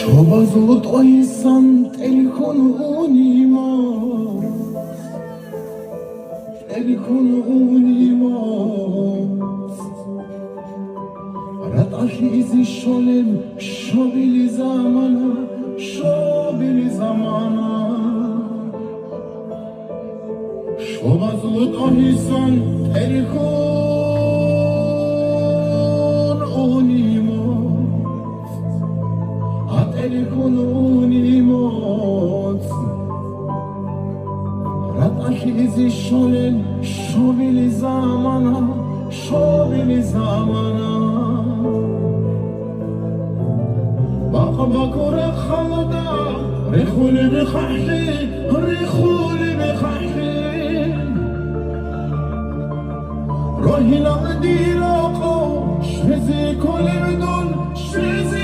შობაზლოთ ოისან ტელიქონ უნიმოს რატაში იზიშოლენ შობილი ზამანა შობაზლოთ ოისან ტელიქონ უნიმოს რატაში იზიშოლენ შობილი ზამანა ბაყბაკურა ხალდა რიხული ბიხაჰი روحي لقدير أقو شفزي كل بدون شفزي